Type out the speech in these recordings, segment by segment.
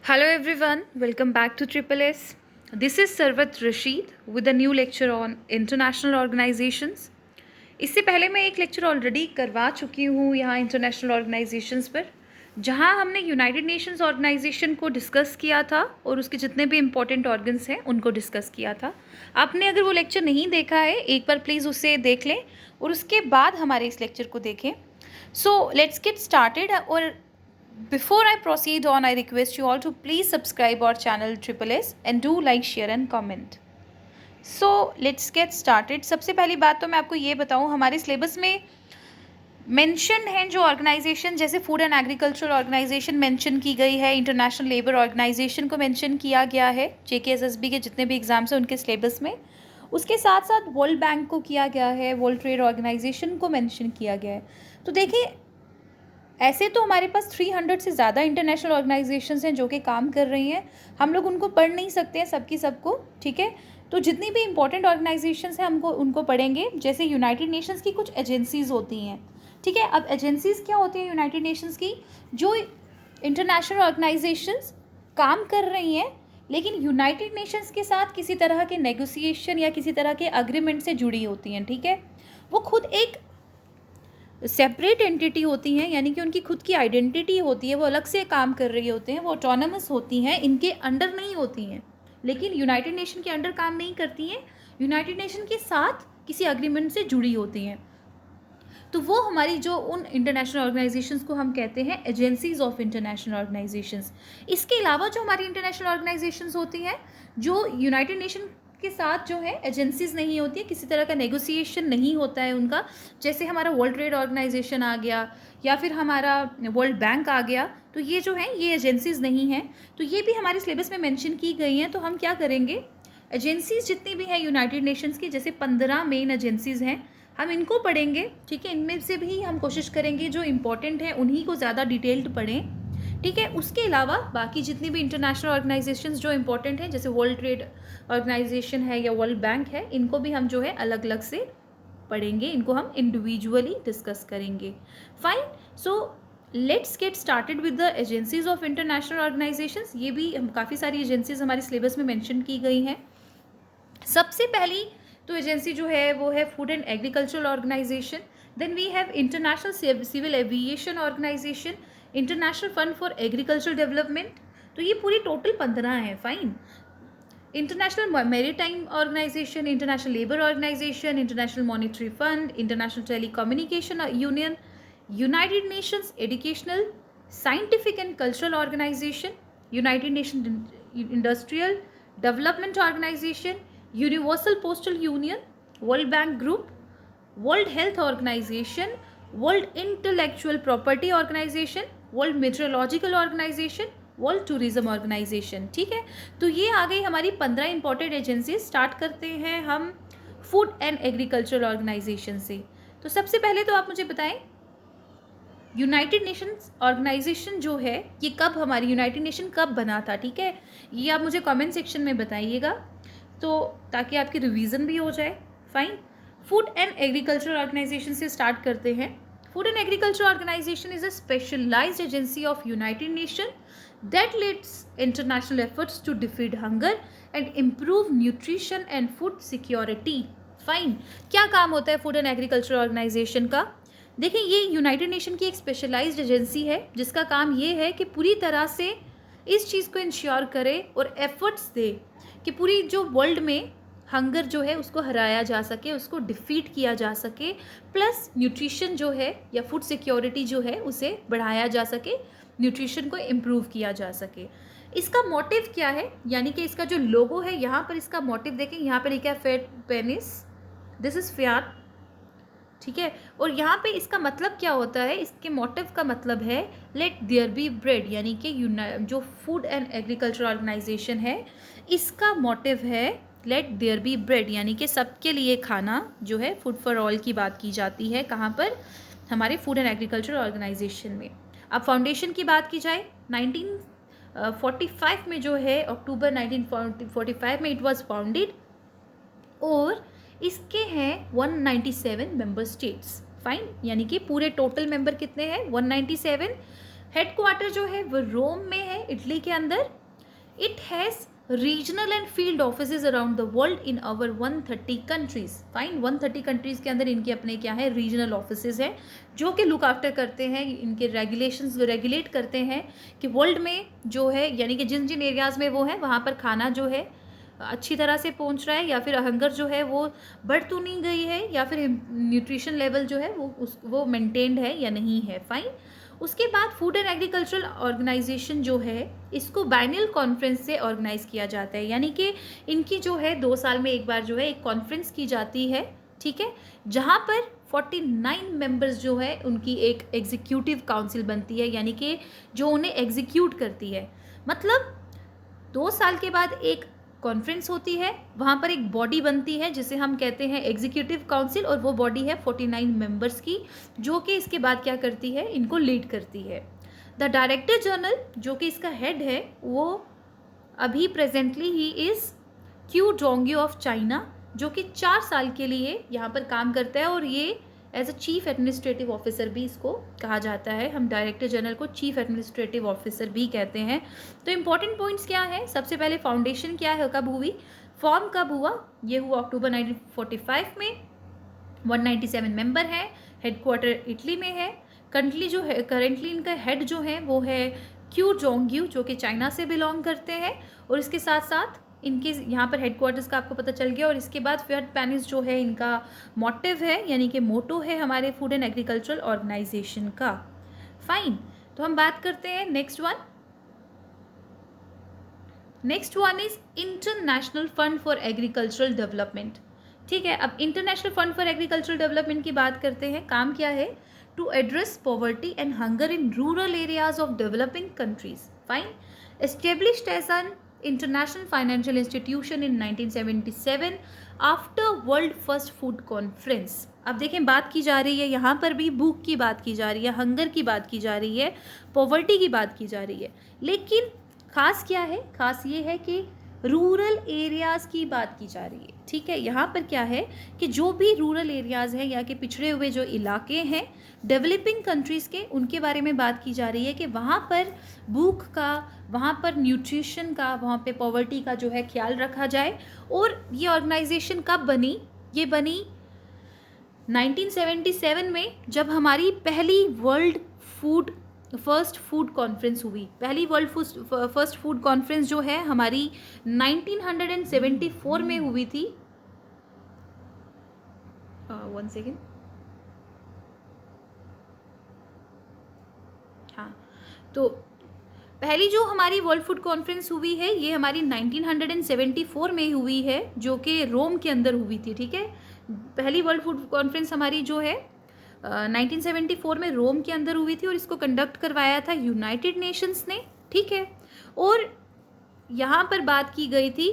Hello everyone, welcome back to Triple S. This is Sarwat Rashid with a new lecture on international organizations. इससे पहले मैं एक lecture already करवा चुकी हूँ यहाँ इंटरनेशनल ऑर्गेनाइजेशंस पर, जहाँ हमने यूनाइटेड नेशंस ऑर्गेनाइजेशन को डिस्कस किया था और उसके जितने भी इम्पोर्टेंट ऑर्गन्स हैं उनको डिस्कस किया था. आपने अगर वो लेक्चर नहीं देखा है एक बार प्लीज़ उसे देख लें और उसके बाद हमारे इस लेक्चर को देखें. So let's get started. और before I proceed on, I request you all to please subscribe our channel Triple S and do like, share and comment. So let's get started. सबसे पहली बात तो मैं आपको ये बताऊँ, हमारे सिलेबस में मेंशन हैं जो ऑर्गेनाइजेशन, जैसे Food and Agriculture Organisation mention की गई है, इंटरनेशनल लेबर ऑर्गेनाइजेशन को मेंशन किया गया है JKSSB के जितने भी एग्जाम्स हैं उनके सिलेबस में. उसके साथ साथ वर्ल्ड बैंक को किया गया है, वर्ल्ड ट्रेड ऑर्गेनाइजेशन को मेंशन किया गया है. तो देखिए, ऐसे तो हमारे पास 300 से ज़्यादा इंटरनेशनल ऑर्गेनाइजेशंस हैं जो कि काम कर रही हैं. हम लोग उनको पढ़ नहीं सकते हैं सबकी सबको, ठीक है. तो जितनी भी इंपॉर्टेंट ऑर्गेनाइजेशंस हैं हमको उनको पढ़ेंगे. जैसे यूनाइटेड नेशंस की कुछ एजेंसीज़ होती हैं, ठीक है. अब एजेंसीज़ क्या होती हैं यूनाइटेड नेशंस की? जो इंटरनेशनल ऑर्गेनाइजेशंस काम कर रही हैं लेकिन यूनाइटेड नेशंस के साथ किसी तरह के नेगोशिएशन या किसी तरह के अग्रीमेंट से जुड़ी होती हैं, ठीक है. वो खुद एक सेपरेट एंटिटी होती हैं, यानी कि उनकी खुद की आइडेंटिटी होती है, वो अलग से काम कर रही होते हैं, वो ऑटोनमस होती हैं, इनके अंडर नहीं होती हैं, लेकिन यूनाइटेड नेशन के अंडर काम नहीं करती हैं, यूनाइटेड नेशन के साथ किसी अग्रीमेंट से जुड़ी होती हैं. तो वो हमारी जो उन इंटरनेशनल ऑर्गेनाइजेशंस को हम कहते हैं एजेंसीज ऑफ इंटरनेशनल ऑर्गेनाइजेशंस. इसके अलावा जो हमारी इंटरनेशनल ऑर्गेनाइजेशंस होती हैं जो यूनाइटेड नेशन के साथ जो है एजेंसीज नहीं होती है, किसी तरह का नेगोशिएशन नहीं होता है उनका, जैसे हमारा वर्ल्ड ट्रेड ऑर्गेनाइजेशन आ गया या फिर हमारा वर्ल्ड बैंक आ गया, तो ये जो है ये एजेंसीज नहीं हैं. तो ये भी हमारे सिलेबस में मेंशन की गई हैं. तो हम क्या करेंगे, एजेंसीज जितनी भी हैं यूनाइटेड नेशंस की, जैसे 15 मेन एजेंसीज हैं, हम इनको पढ़ेंगे, ठीक है. इनमें से भी हम कोशिश करेंगे जो इम्पोर्टेंट हैं उन्हीं को ज़्यादा डिटेल्ड पढ़ें, ठीक है. उसके अलावा बाकी जितनी भी इंटरनेशनल ऑर्गेनाइजेशंस जो इंपॉर्टेंट हैं, जैसे वर्ल्ड ट्रेड ऑर्गेनाइजेशन है या वर्ल्ड बैंक है, इनको भी हम जो है अलग अलग से पढ़ेंगे, इनको हम इंडिविजुअली डिस्कस करेंगे. Fine. So let's get started with the agencies of international organisations. ये भी हम काफ़ी सारी एजेंसीज हमारे सिलेबस में मेंशन की गई हैं. सबसे पहली तो एजेंसी जो है वो है Food and Agricultural Organisation. Then we have International civil Aviation Organisation, International Fund for Agricultural Development. तो ये पूरी टोटल 15 हैं. Fine. International Maritime Organisation, International Labour Organisation, International Monetary Fund, International Telecommunication Union, United Nations Educational, Scientific and Cultural Organisation, United Nation Industrial Development Organisation, Universal Postal Union, World Bank Group, World Health Organisation, World Intellectual Property Organisation, World Metrological Organisation, World Tourism organisation, ठीक है. तो ये आ गई हमारी 15 important agency. Start करते हैं हम food and Agricultural Organisation से. तो सबसे पहले तो आप मुझे बताएं, यूनाइटेड नेशंस ऑर्गेनाइजेशन जो है ये कब, हमारी यूनाइटेड नेशन कब बना था, ठीक है. ये आप मुझे कमेंट सेक्शन में बताइएगा, तो ताकि आपकी रिवीजन भी हो जाए. Fine. Food and Agricultural Organisation से स्टार्ट करते हैं. Food and Agriculture Organisation is a specialised agency of United Nation that leads international efforts to defeat hunger and improve nutrition and food security. Fine. क्या काम होता है Food and Agriculture organisation का? देखिए, ये यूनाइटेड नेशन की एक specialised agency है जिसका काम ये है कि पूरी तरह से इस चीज़ को इंश्योर करे और एफर्ट्स दे कि पूरी जो वर्ल्ड में हंगर जो है उसको हराया जा सके, उसको डिफीट किया जा सके, प्लस न्यूट्रिशन जो है या फूड सिक्योरिटी जो है उसे बढ़ाया जा सके, न्यूट्रिशन को इम्प्रूव किया जा सके. इसका मोटिव क्या है, यानी कि इसका जो लोगो है यहाँ पर, इसका मोटिव देखें, यहाँ पर लिखा है फेट पेनिस, दिस इज़ फ्याट, ठीक है. और यहाँ पे इसका मतलब क्या होता है, इसके मोटिव का मतलब है लेट देयर बी ब्रेड, यानी कि जो फूड एंड एग्रीकल्चर ऑर्गेनाइजेशन है इसका मोटिव है लेट देयर बी ब्रेड, यानी कि सबके लिए खाना जो है, फूड फॉर ऑल की बात की जाती है. कहाँ पर? हमारे फूड एंड एग्रीकल्चर ऑर्गेनाइजेशन में. अब फाउंडेशन की बात की जाए, 1945 में जो है, अक्टूबर 1945 में इट वाज फाउंडेड, और इसके हैं 197 मेंबर स्टेट्स. फाइन. यानी कि पूरे टोटल मेंबर कितने हैं? 197. हेडक्वार्टर जो है वो रोम में है है इटली के अंदर. It has regional and field offices around the world in over 130 countries. Fine, 130 countries के अंदर इनके अपने क्या है, रीजनल ऑफिसेज हैं जो कि लुक आफ्टर करते हैं, इनके रेगुलेशंस रेगुलेट करते हैं कि वर्ल्ड में जो है, यानी कि जिन जिन एरियाज़ में वो है वहाँ पर खाना जो है अच्छी तरह से पहुंच रहा है, या फिर हंगर जो है वो बढ़ तो नहीं गई है, या फिर न्यूट्रिशन लेवल जो है वो मेंटेन्ड है या नहीं है. फाइन. उसके बाद फूड एंड एग्रीकल्चरल ऑर्गेनाइजेशन जो है इसको बाइनल कॉन्फ्रेंस से ऑर्गेनाइज किया जाता है, यानी कि इनकी जो है 2 साल में एक बार जो है एक कॉन्फ्रेंस की जाती है. ठीक है, जहाँ पर 49 मेंबर्स जो है उनकी एक एग्जीक्यूटिव काउंसिल बनती है, यानी कि जो उन्हें एग्जीक्यूट करती है. मतलब 2 साल के बाद एक कॉन्फ्रेंस होती है, वहाँ पर एक बॉडी बनती है जिसे हम कहते हैं एग्जीक्यूटिव काउंसिल, और वो बॉडी है 49 मेंबर्स की, जो कि इसके बाद क्या करती है, इनको लीड करती है. द डायरेक्टर जनरल जो कि इसका हेड है वो अभी presently he is Q Dongyu of China, जो कि 4 साल के लिए यहाँ पर काम करता है, और ये as a chief administrative officer भी इसको कहा जाता है. हम डायरेक्टर जनरल को चीफ एडमिनिस्ट्रेटिव ऑफिसर भी कहते हैं. तो इम्पॉर्टेंट पॉइंट्स क्या है, सबसे पहले फाउंडेशन क्या है, कब हुई, फॉर्म कब हुआ, ये हुआ अक्टूबर 1945 में. 197 मेंबर हैं, हेडक्वार्टर इटली में है. करेंटली इनका हेड जो है वो है क्यू जोंग्यू, जो कि चाइना से बिलोंग करते हैं, और इसके साथ साथ इनके यहाँ पर हेडक्वार्टर्स का आपको पता चल गया. और इसके बाद फियाट पैनिस जो है इनका मोटिव है, यानी कि मोटो है हमारे फूड एंड एग्रीकल्चरल ऑर्गेनाइजेशन का. फाइन. तो हम बात करते हैं next one is International Fund for Agricultural Development. ठीक है, अब International Fund for Agricultural Development की बात करते हैं. काम क्या है, to address poverty and hunger in rural areas of developing countries. Fine. Established as an international financial institution in 1977 after world first food conference. अब देखें, बात की जा रही है यहाँ पर भी भूख की बात की जा रही है, हंगर की बात की जा रही है, पॉवर्टी की बात की जा रही है, लेकिन खास क्या है, खास ये है कि रूरल एरियाज़ की बात की जा रही है. ठीक है, यहाँ पर क्या है कि जो भी रूरल एरियाज़ हैं या कि पिछड़े हुए जो इलाके हैं डेवलपिंग कंट्रीज़ के, उनके बारे में बात की जा रही है कि वहाँ पर भूख का, वहाँ पर न्यूट्रिशन का, वहाँ पे पॉवर्टी का जो है ख्याल रखा जाए. और ये ऑर्गेनाइजेशन कब बनी, ये बनी 1977 में, जब हमारी पहली फर्स्ट फूड कॉन्फ्रेंस हुई. पहली वर्ल्ड फर्स्ट फूड कॉन्फ्रेंस जो है हमारी 1974 में हुई थी. 1 सेकेंड. हाँ, तो पहली जो हमारी वर्ल्ड फूड कॉन्फ्रेंस हुई है ये हमारी 1974 में हुई है, जो कि रोम के अंदर हुई थी. ठीक है, पहली वर्ल्ड फूड कॉन्फ्रेंस हमारी जो है 1974 में रोम के अंदर हुई थी, और इसको कंडक्ट करवाया था यूनाइटेड नेशंस ने. ठीक है, और यहाँ पर बात की गई थी,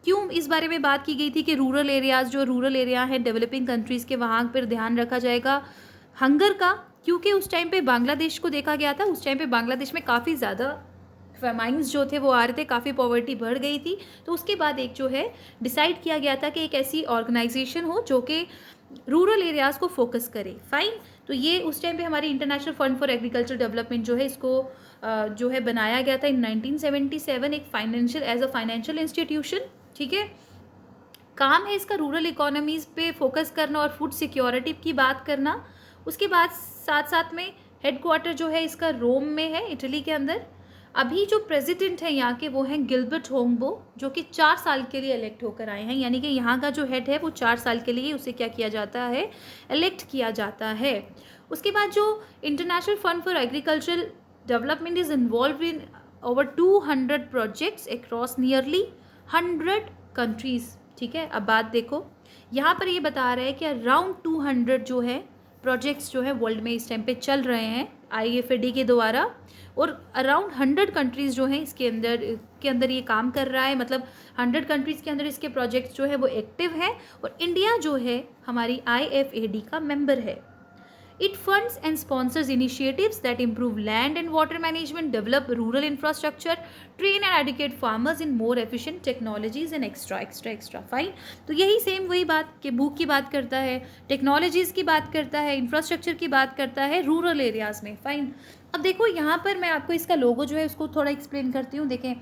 क्यों इस बारे में बात की गई थी कि रूरल एरियाज़, जो रूरल एरिया है डेवलपिंग कंट्रीज़ के, वहाँ पर ध्यान रखा जाएगा हंगर का, क्योंकि उस टाइम पे बांग्लादेश को देखा गया था. उस टाइम पे बांग्लादेश में काफ़ी ज़्यादा फेमाइंस जो थे वो आ रहे थे, काफ़ी पॉवर्टी बढ़ गई थी. तो उसके बाद एक जो है डिसाइड किया गया था कि एक ऐसी ऑर्गेनाइजेशन हो जो कि रूरल एरियाज़ को फोकस करे. फाइन. तो ये उस टाइम पे हमारी international Fund for agriculture development जो है इसको जो है बनाया गया था इन 1977, एक फाइनेंशियल इंस्टीट्यूशन. ठीक है, काम है इसका रूरल इकोनॉमीज़ पे फोकस करना और फूड सिक्योरिटी की बात करना. उसके बाद साथ साथ में हेडक्वार्टर जो है इसका रोम में है, इटली के अंदर. अभी जो प्रेसिडेंट है यहाँ के वो हैं गिलबर्ट होंगबो, जो कि 4 साल के लिए इलेक्ट होकर आए हैं, यानी कि यहाँ का जो हेड है वो 4 साल के लिए उसे क्या किया जाता है, इलेक्ट किया जाता है. उसके बाद जो international Fund for Agricultural development is involve in over 200 projects across nearly 100 countries. ठीक है, अब बात देखो, यहाँ पर ये बता रहा है कि अराउंड 200 जो है प्रोजेक्ट्स जो है वर्ल्ड में इस टाइम पे चल रहे हैं IFAD के द्वारा, और अराउंड 100 कंट्रीज़ जो हैं इसके अंदर ये काम कर रहा है. मतलब 100 कंट्रीज़ के अंदर इसके प्रोजेक्ट्स जो है वो एक्टिव है, और इंडिया जो है हमारी IFAD का मेंबर है. It funds and sponsors initiatives that improve land and water management, develop rural infrastructure, train and educate farmers in more efficient technologies and extra. Fine. तो यही सेम वही बात कि बुक की बात करता है, टेक्नोलॉजीज़ की बात करता है, इंफ्रास्ट्रक्चर की बात करता है रूरल एरियाज़ में. फाइन. अब देखो यहाँ पर मैं आपको इसका लोगो जो है उसको थोड़ा एक्सप्लेन करती हूँ. देखें,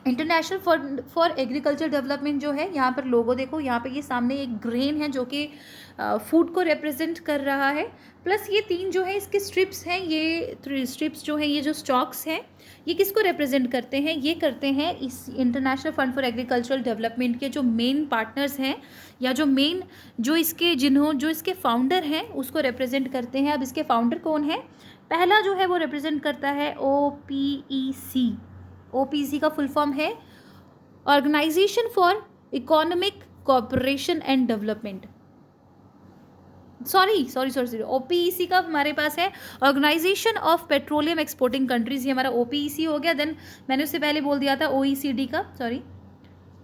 international Fund for agriculture development जो है, यहाँ पर लोगो देखो, यहाँ पे ये सामने एक ग्रेन है जो कि फूड को रिप्रेजेंट कर रहा है. प्लस ये तीन जो है इसके स्ट्रिप्स हैं, ये स्ट्रिप्स जो है, ये जो स्टॉक्स हैं, ये किसको रिप्रेजेंट करते हैं? ये करते हैं इस international Fund for Agricultural development के जो मेन पार्टनर्स हैं, या जो मेन जो इसके फाउंडर हैं उसको रिप्रेजेंट करते हैं. अब इसके फाउंडर कौन है? पहला जो है वो रिप्रेजेंट करता है OPEC. OPEC का फुल फॉर्म है Organisation for Economic Cooperation and Development. Sorry OPEC का हमारे पास है Organisation of Petroleum Exporting Countries. ये हमारा OPEC हो गया. देन मैंने उससे पहले बोल दिया था OECD का,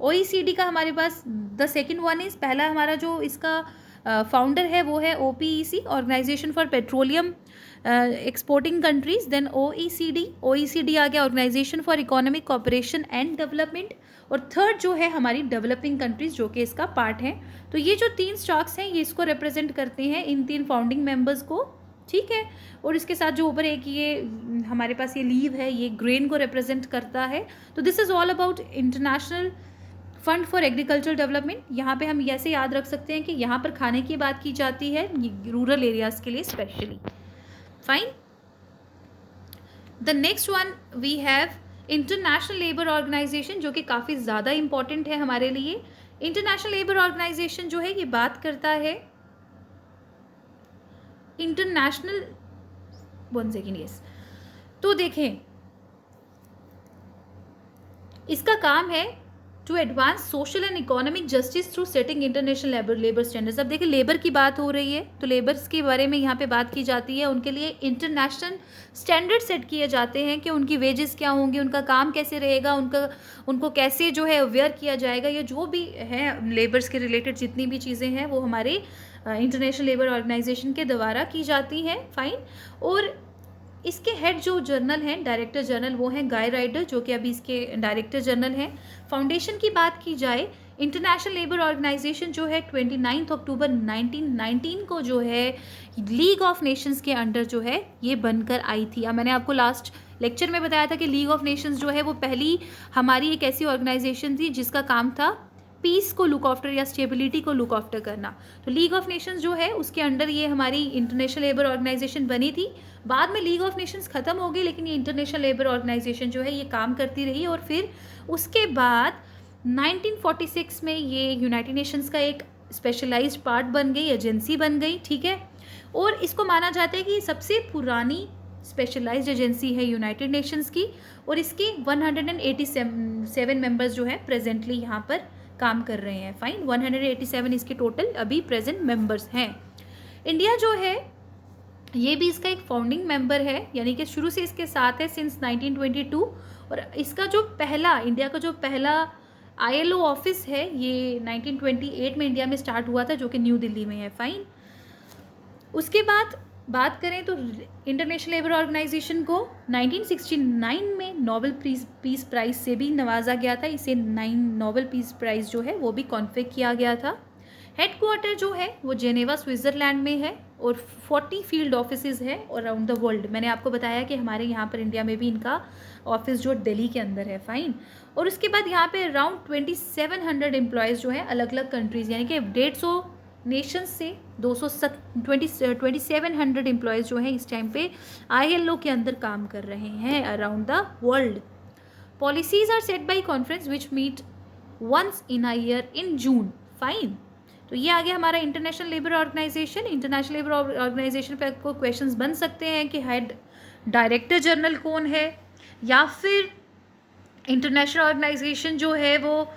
OECD का हमारे पास द सेकेंड वन इज, पहला हमारा जो इसका फाउंडर है वो है OPEC, Organisation for Petroleum Exporting Countries. Then OECD आ गया Organisation for Economic Cooperation and Development. और थर्ड जो है हमारी डेवलपिंग कंट्रीज जो कि इसका पार्ट है. तो ये जो तीन स्टॉक्स हैं ये इसको रिप्रेजेंट करते हैं, इन तीन फाउंडिंग मेंबर्स को. ठीक है. और इसके साथ जो ऊपर एक ये हमारे पास ये लीव है, ये ग्रेन को रिप्रेजेंट करता है. तो this is all about international Fund for Agricultural development. यहाँ पे हम ऐसे याद रख सकते हैं कि यहाँ पर खाने की बात की जाती है रूरल एरियाज़ के लिए specially. Fine. The next one we have International Labour Organisation, जो कि काफ़ी ज़्यादा इम्पॉर्टेंट है हमारे लिए. इंटरनेशनल लेबर ऑर्गेनाइजेशन जो है ये बात करता है इंटरनेशनल, वन सेकेंड, यस. तो देखें, इसका काम है to advance social and economic justice through setting international labour standards. अब देखिए लेबर की बात हो रही है तो लेबर्स के बारे में यहाँ पे बात की जाती है. उनके लिए इंटरनेशनल स्टैंडर्ड सेट किए जाते हैं कि उनकी वेजेस क्या होंगी, उनका काम कैसे रहेगा, उनको कैसे जो है अवेयर किया जाएगा. ये जो भी है लेबर्स के रिलेटेड जितनी भी चीज़ें हैं वो हमारे इंटरनेशनल लेबर ऑर्गेनाइजेशन के द्वारा की जाती हैं. फाइन. और इसके हेड जो जनरल हैं, डायरेक्टर जनरल, वो हैं गाय राइडर, जो कि अभी इसके डायरेक्टर जनरल हैं. फाउंडेशन की बात की जाए, इंटरनेशनल लेबर ऑर्गेनाइजेशन जो है 29 अक्टूबर 1919 को जो है लीग ऑफ नेशंस के अंडर जो है ये बनकर आई थी. अब मैंने आपको लास्ट लेक्चर में बताया था कि लीग ऑफ नेशंस जो है वो पहली हमारी एक ऐसी ऑर्गेनाइजेशन थी जिसका काम था पीस को लुक आफ्टर या स्टेबिलिटी को लुक आफ्टर करना. तो लीग ऑफ नेशंस जो है उसके अंडर ये हमारी इंटरनेशनल लेबर ऑर्गेनाइजेशन बनी थी. बाद में लीग ऑफ नेशंस ख़त्म हो गई, लेकिन ये इंटरनेशनल लेबर ऑर्गेनाइजेशन जो है ये काम करती रही. और फिर उसके बाद 1946 में ये यूनाइटेड नेशंस का एक स्पेशलाइज्ड पार्ट बन गई, एजेंसी बन गई. ठीक है. और इसको माना जाता है कि सबसे पुरानी स्पेशलाइज्ड एजेंसी है यूनाइटेड नेशंस की. और इसके 187 मेंबर्स जो है प्रेजेंटली यहाँ पर काम कर रहे हैं. फाइन. 187 इसके टोटल अभी प्रेजेंट मेंबर्स हैं. इंडिया जो है ये भी इसका एक फाउंडिंग मेंबर है, यानी कि शुरू से इसके साथ है सिंस 1922. और इसका जो पहला इंडिया का जो पहला ILO ऑफिस है ये 1928 में इंडिया में स्टार्ट हुआ था, जो कि न्यू दिल्ली में है. फाइन. उसके बाद बात करें तो इंटरनेशनल लेबर ऑर्गेनाइजेशन को 1969 में नोबेल पीस प्राइज़ से भी नवाजा गया था. इसे 9 नोबेल पीस प्राइज़ जो है वो भी कॉन्फर किया गया था. हेडक्वार्टर जो है वो जेनेवा स्विट्ज़रलैंड में है और 40 फील्ड ऑफिसेज है अराउंड द वर्ल्ड. मैंने आपको बताया कि हमारे यहाँ पर इंडिया में भी इनका ऑफिस जो दिल्ली के अंदर है. फाइन. और उसके बाद यहाँ पे अराउंड 2700 एम्प्लॉयज़ जो है अलग अलग कंट्रीज़, यानी कि 150 नेशंस से 2700 एम्प्लॉयज़ जो हैं इस टाइम पे ILO के अंदर काम कर रहे हैं around the world. Policies are set by conference which meet once in a year in June. Fine. तो ये आ गया हमारा International Labour Organisation. International Labour Organisation पे आपको क्वेश्चंस बन सकते हैं कि हेड डायरेक्टर जनरल कौन है, या फिर इंटरनेशनल ऑर्गेनाइजेशन जो है वो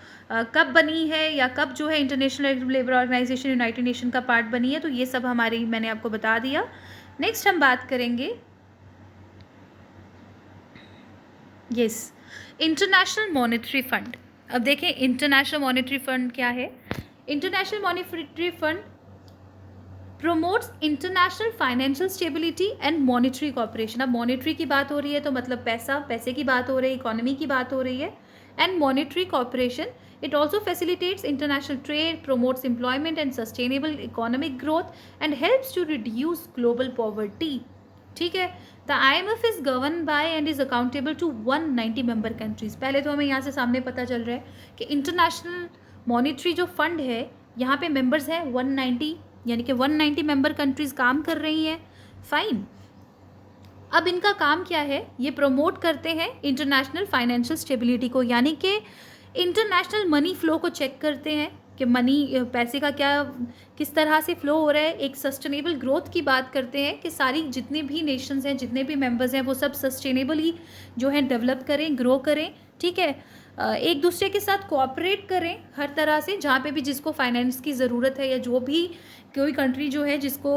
कब बनी है, या कब जो है International Labour Organisation United Nation का पार्ट बनी है. तो ये सब हमारी मैंने आपको बता दिया. नेक्स्ट हम बात करेंगे इंटरनेशनल मॉनेटरी फंड. अब देखें इंटरनेशनल मॉनेटरी फंड क्या है. International monetary Fund promotes international financial stability and monetary cooperation. अब मॉनेटरी की बात हो रही है तो मतलब पैसे की बात हो रही है, इकोनॉमी की बात हो रही है, and monetary cooperation. It also facilitates international trade, promotes employment and sustainable economic growth, and helps to reduce global poverty. ठीक है। The IMF is governed by and is accountable to 190 member countries. पहले तो हमें यहाँ से सामने पता चल रहा है कि इंटरनेशनल मॉनिटरी जो फंड है यहाँ पे मेंबर्स हैं 190, यानी कि 190 मेंबर कंट्रीज काम कर रही हैं। फाइन। अब इनका काम क्या है, ये प्रमोट करते हैं इंटरनेशनल फाइनेंशियल स्टेबिलिटी को, यानी कि इंटरनेशनल मनी फ्लो को चेक करते हैं कि पैसे का क्या किस तरह से फ्लो हो रहा है। एक सस्टेनेबल ग्रोथ की बात करते हैं कि सारी जितने भी नेशंस हैं, जितने भी मेंबर्स हैं, वो सब सस्टेनेबली जो है डेवलप करें, ग्रो करें। ठीक है। एक दूसरे के साथ कोऑपरेट करें हर तरह से, जहाँ पे भी जिसको फाइनेंस की ज़रूरत है या जो भी कोई कंट्री जो है जिसको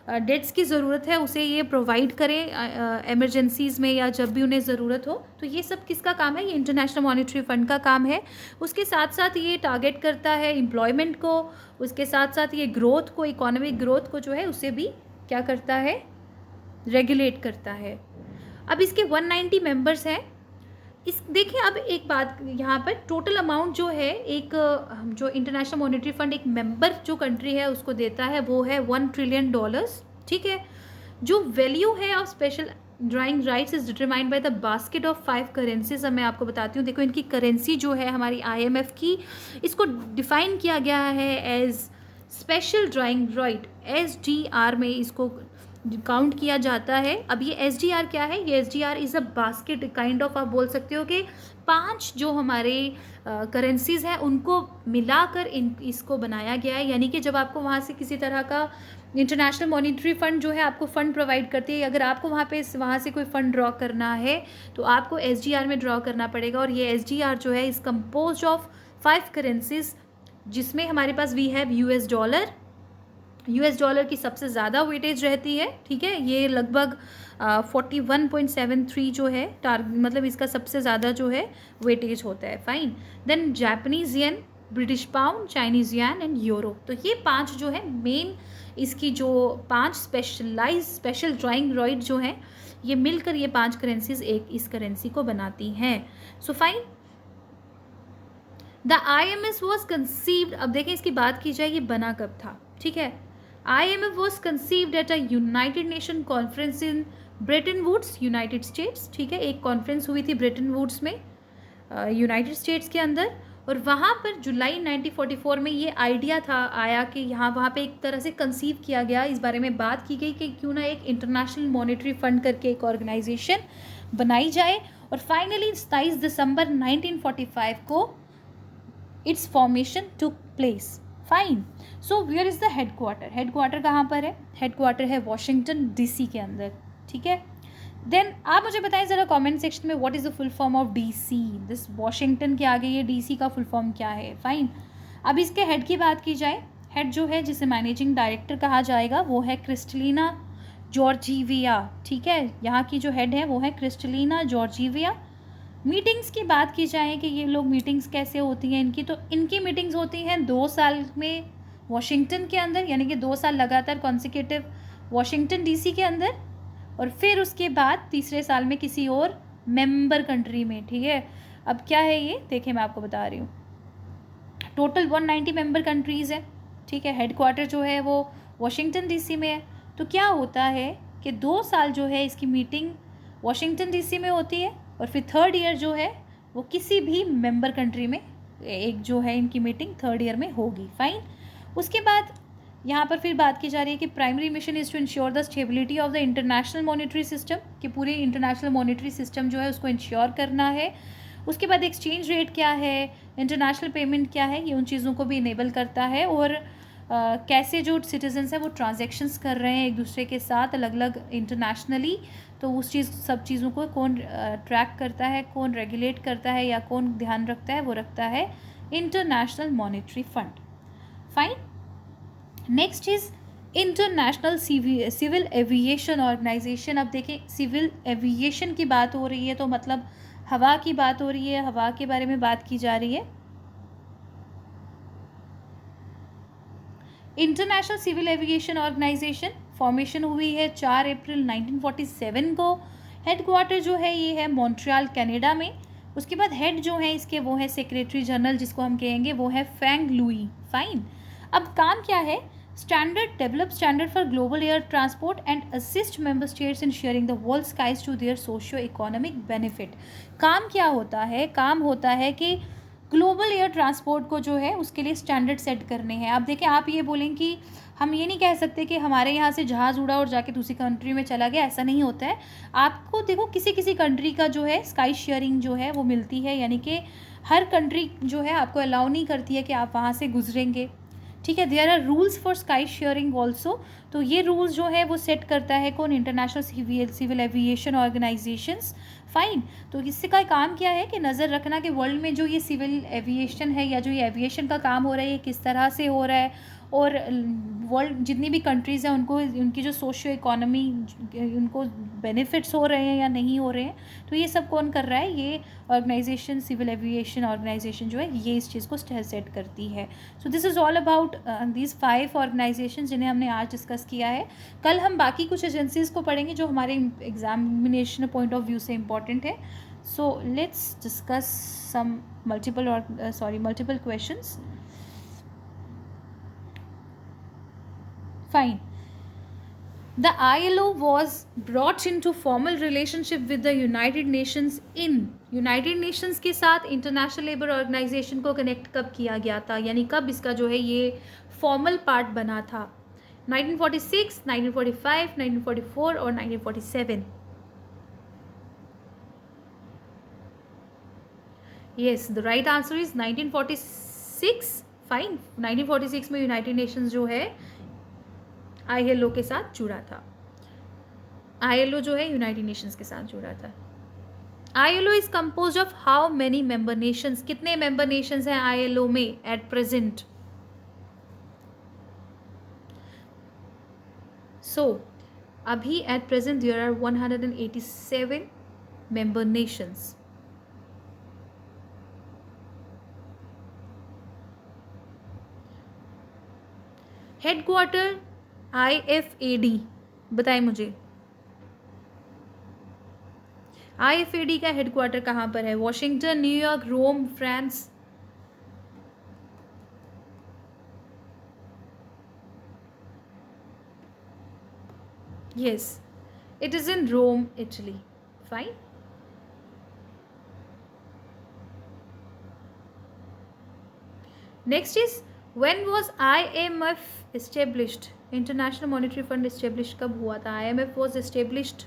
डेट्स की ज़रूरत है उसे ये प्रोवाइड करें एमरजेंसीज़ में या जब भी उन्हें ज़रूरत हो। तो ये सब किसका काम है, ये इंटरनेशनल मॉनेटरी फंड का काम है। उसके साथ साथ ये टारगेट करता है एम्प्लॉयमेंट को, उसके साथ साथ ये ग्रोथ को, इकोनॉमिक ग्रोथ को जो है उसे भी क्या करता है, रेगुलेट करता है। अब इसके 190 मेंबर्स हैं। इस देखिए, अब एक बात यहाँ पर, टोटल अमाउंट जो है एक जो इंटरनेशनल मॉनेटरी फंड एक मेंबर जो कंट्री है उसको देता है वो है $1 ट्रिलियन। ठीक है। जो वैल्यू है of special drawing rights is determined by the basket of 5 currencies. अब मैं आपको बताती हूँ, देखो इनकी करेंसी जो है हमारी IMF की, इसको डिफाइन किया गया है as special drawing right, SDR में इसको काउंट किया जाता है। अब ये SDR क्या है, ये SDR is a basket kind of, आप बोल सकते हो कि 5 जो हमारे करेंसीज हैं उनको मिलाकर इसको बनाया गया है। यानी कि जब आपको वहाँ से किसी तरह का इंटरनेशनल मॉनिटरी फंड जो है आपको फ़ंड प्रोवाइड करती है, अगर आपको वहाँ से कोई फ़ंड ड्रॉ करना है तो आपको SDR में ड्रॉ करना पड़ेगा। और ये SDR जो है इज़ कम्पोज ऑफ 5 करेंसीज, जिसमें हमारे पास वी हैव US डॉलर की सबसे ज़्यादा वेटेज रहती है। ठीक है। ये लगभग 41.73 जो है मतलब इसका सबसे ज़्यादा जो है वेटेज होता है। Fine. Then Japanese yen, British pound, Chinese yuan and euro. तो ये 5 जो है मेन, इसकी जो 5 स्पेशल ड्राइंग राइट जो हैं, ये मिलकर ये 5 करेंसीज एक इस करेंसी को बनाती हैं। So fine. The IMF was conceived. अब देखें इसकी बात की जाए, ये बना कब था। ठीक है। IMF was conceived at a United Nation conference in Bretton Woods, United States। ठीक है। एक कॉन्फ्रेंस हुई थी ब्रेटन वुड्स में यूनाइटेड स्टेट्स के अंदर, और वहाँ पर जुलाई 1944 में ये आइडिया आया कि वहाँ पे एक तरह से कंसीव किया गया, इस बारे में बात की गई कि क्यों ना एक इंटरनेशनल मॉनेटरी फंड करके एक ऑर्गेनाइजेशन बनाई जाए। और फाइनली 27 दिसंबर 1945 को its formation took place. Fine. So where is the headquarter, headquarter कहाँ पर है, हेडक्वार्टर है वॉशिंगटन DC के अंदर। ठीक है। देन आप मुझे बताएं ज़रा कमेंट सेक्शन में what is the full form of DC। This Washington के आगे ये DC का फुल फॉर्म क्या है। फाइन। अब इसके हेड की बात की जाए, हेड जो है जिसे मैनेजिंग डायरेक्टर कहा जाएगा वो है क्रिस्टलिना जॉर्जिविया। ठीक है। यहाँ की जो हेड है वो है क्रिस्टलिना जॉर्जिविया। मीटिंग्स की बात की जाए कि ये लोग मीटिंग्स कैसे होती हैं इनकी, तो इनकी मीटिंग्स होती हैं 2 साल में वॉशिंगटन के अंदर, यानी कि 2 साल लगातार कॉन्सिक्यूटिव वॉशिंगटन DC के अंदर, और फिर उसके बाद तीसरे साल में किसी और मेंबर कंट्री में। ठीक है। अब क्या है ये, देखिए मैं आपको बता रही हूँ, टोटल 190 मेंबर कंट्रीज़ हैं। ठीक है। हेडक्वार्टर जो है वो वॉशिंगटन DC में है। तो क्या होता है कि 2 साल जो है इसकी मीटिंग वॉशिंगटन DC में होती है, और फिर 3rd ईयर जो है वो किसी भी मेंबर कंट्री में एक जो है इनकी मीटिंग 3rd ईयर में होगी। फाइन। उसके बाद यहाँ पर फिर बात की जा रही है कि primary mission is to ensure the stability of the international monetary system, कि पूरे इंटरनेशनल मॉनेटरी सिस्टम जो है उसको इंश्योर करना है। उसके बाद एक्सचेंज रेट क्या है, इंटरनेशनल पेमेंट क्या है, ये उन चीज़ों को भी इनेबल करता है। और कैसे जो सिटीजन्स हैं वो ट्रांजैक्शंस कर रहे हैं एक दूसरे के साथ अलग अलग इंटरनेशनली, तो उस सब चीज़ों को कौन ट्रैक करता है, कौन रेगुलेट करता है या कौन ध्यान रखता है, वो रखता है international monetary Fund. Fine. Next is International civil Aviation Organisation. अब देखें, सिविल एविएशन की बात हो रही है तो मतलब हवा की बात हो रही है, हवा के बारे में बात की जा रही है। International civil Aviation Organisation formation हुई है 4 अप्रैल 1947 को। हेडक्वार्टर जो है ये है मॉन्ट्रियल कनाडा में। उसके बाद हेड जो है इसके वो है सेक्रेटरी जनरल, जिसको हम कहेंगे वो है फेंग लुई। फाइन। अब काम क्या है? Standard develop standard for global air transport and assist member states in sharing the world skies to their socio economic benefit. काम क्या होता है? काम होता है कि ग्लोबल एयर ट्रांसपोर्ट को जो है उसके लिए स्टैंडर्ड सेट करने हैं। आप देखें, आप ये बोलें कि हम ये नहीं कह सकते कि हमारे यहाँ से जहाज़ उड़ा और जाके दूसरी कंट्री में चला गया, ऐसा नहीं होता है। आपको देखो किसी किसी कंट्री का जो है स्काई शेयरिंग जो है वो मिलती है, यानी कि हर कंट्री जो है आपको अलाउ नहीं करती है कि आप वहाँ से गुजरेंगे। ठीक है, there are rules for sky sharing also. तो ये रूल्स जो है वो सेट करता है कौन? International civil aviation organisations. Fine. तो इससे का काम क्या है कि नज़र रखना कि वर्ल्ड में जो ये सिविल एविएशन है या जो ये एविएशन का काम हो रहा है ये किस तरह से हो रहा है, और वर्ल्ड जितनी भी कंट्रीज़ हैं उनको उनकी जो सोशियो इकोनॉमी उनको बेनिफिट्स हो रहे हैं या नहीं हो रहे हैं, तो ये सब कौन कर रहा है? ये ऑर्गेनाइजेशन, सिविल एविएशन ऑर्गेनाइजेशन जो है ये इस चीज़ को सेट करती है। So this is all about these 5 organisation जिन्हें हमने आज डिस्कस किया है। कल हम बाकी कुछ एजेंसीज़ को पढ़ेंगे जो हमारे एग्जामिनेशन पॉइंट ऑफ व्यू से इम्पॉर्टेंट है। So let's discuss some multiple questions. Fine. The ILO was brought into formal relationship with the United Nations in United Nations के साथ इंटरनेशनल लेबर ऑर्गेनाइजेशन को कनेक्ट कब किया गया था, यानी कब इसका जो है ये फॉर्मल पार्ट बना था? 1946, 1945, 1944 और 1947? Yes, the right answer is 1946. Fine. 1946 में यूनाइटेड नेशंस जो है ILO के साथ जुड़ा था। ILO जो है यूनाइटेड नेशंस के साथ जुड़ा था। ILO is compose of how many member nations? कितने मेंबर नेशंस हैं ILO में एट प्रेजेंट? सो अभी at present there are 187 member nations. Headquarter IFAD बताएं मुझे। IFAD का हेडक्वार्टर कहाँ पर है? Washington, New York, Rome, France? Yes, it is in Rome, Italy. Fine. Next is when was IMF established? International monetary fund establish कब हुआ था? IMF was established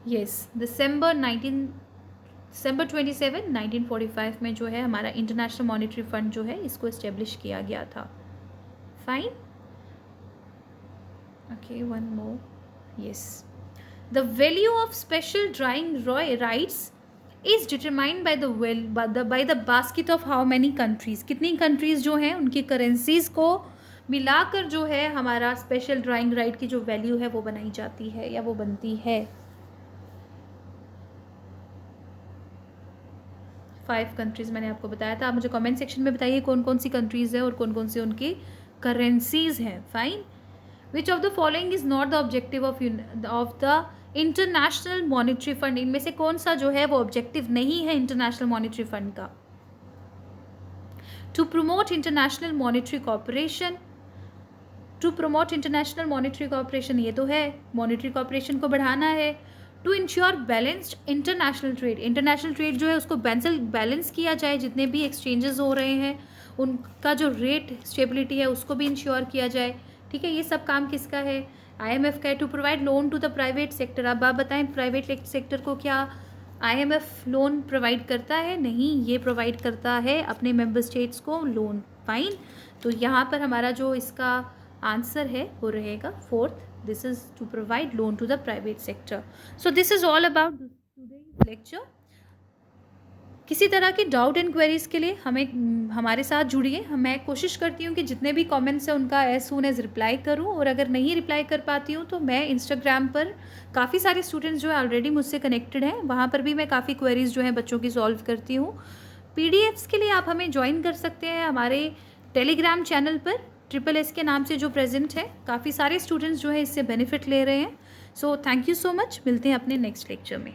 yes, दिसंबर 27, 1945 में जो है हमारा इंटरनेशनल मॉनेटरी फंड जो है इसको एस्टेब्लिश किया गया था। Fine. Okay, one more. Yes, the value of special drawing rights is determined by the basket of how many countries? कितनी कंट्रीज जो हैं उनकी करेंसीज को मिलाकर जो है हमारा स्पेशल ड्राइंग राइट की जो वैल्यू है वो बनाई जाती है या वो बनती है। 5 कंट्रीज मैंने आपको बताया था। आप मुझे कमेंट सेक्शन में बताइए कौन कौन सी कंट्रीज है और कौन कौन सी उनकी करेंसीज हैं। Fine. Which of the following is not the objective of the international monetary fund? इनमें से कौन सा जो है वो ऑब्जेक्टिव नहीं है इंटरनेशनल मॉनेटरी फंड का? To promote international monetary corporation. To promote international monetary corporation ये तो है, मॉनेटरी कॉर्पोरेशन को बढ़ाना है। To ensure balanced international trade, international trade जो है उसको बैलेंस किया जाए, जितने भी एक्सचेंजेस हो रहे हैं उनका जो रेट स्टेबिलिटी है उसको भी इंश्योर किया जाए। ठीक है, ये सब काम किसका है? IMF का है। To provide loan to the private sector. अब आप बताएं प्राइवेट सेक्टर को क्या IMF लोन प्रोवाइड करता है? नहीं, ये प्रोवाइड करता है अपने मेंबर स्टेट्स को लोन। फाइन। तो यहाँ पर हमारा जो इसका आंसर है वो रहेगा 4th। This is to provide loan to the private sector. So this is all about today's lecture. किसी तरह की डाउट एंड क्वेरीज़ के लिए हमारे साथ जुड़िए। मैं कोशिश करती हूँ कि जितने भी कमेंट्स हैं उनका एज सून एज रिप्लाई करूँ, और अगर नहीं रिप्लाई कर पाती हूँ तो मैं इंस्टाग्राम पर काफ़ी सारे स्टूडेंट्स जो है ऑलरेडी मुझसे कनेक्टेड हैं, वहाँ पर भी मैं काफ़ी क्वेरीज़ जो हैं बच्चों की सॉल्व करती हूँ। पीडीएफ्स के लिए आप हमें ज्वाइन कर सकते हैं हमारे टेलीग्राम चैनल पर, SSS के नाम से जो प्रेजेंट है। काफ़ी सारे स्टूडेंट्स जो है इससे बेनिफिट ले रहे हैं। So thank you so much. मिलते हैं अपने नेक्स्ट लेक्चर में।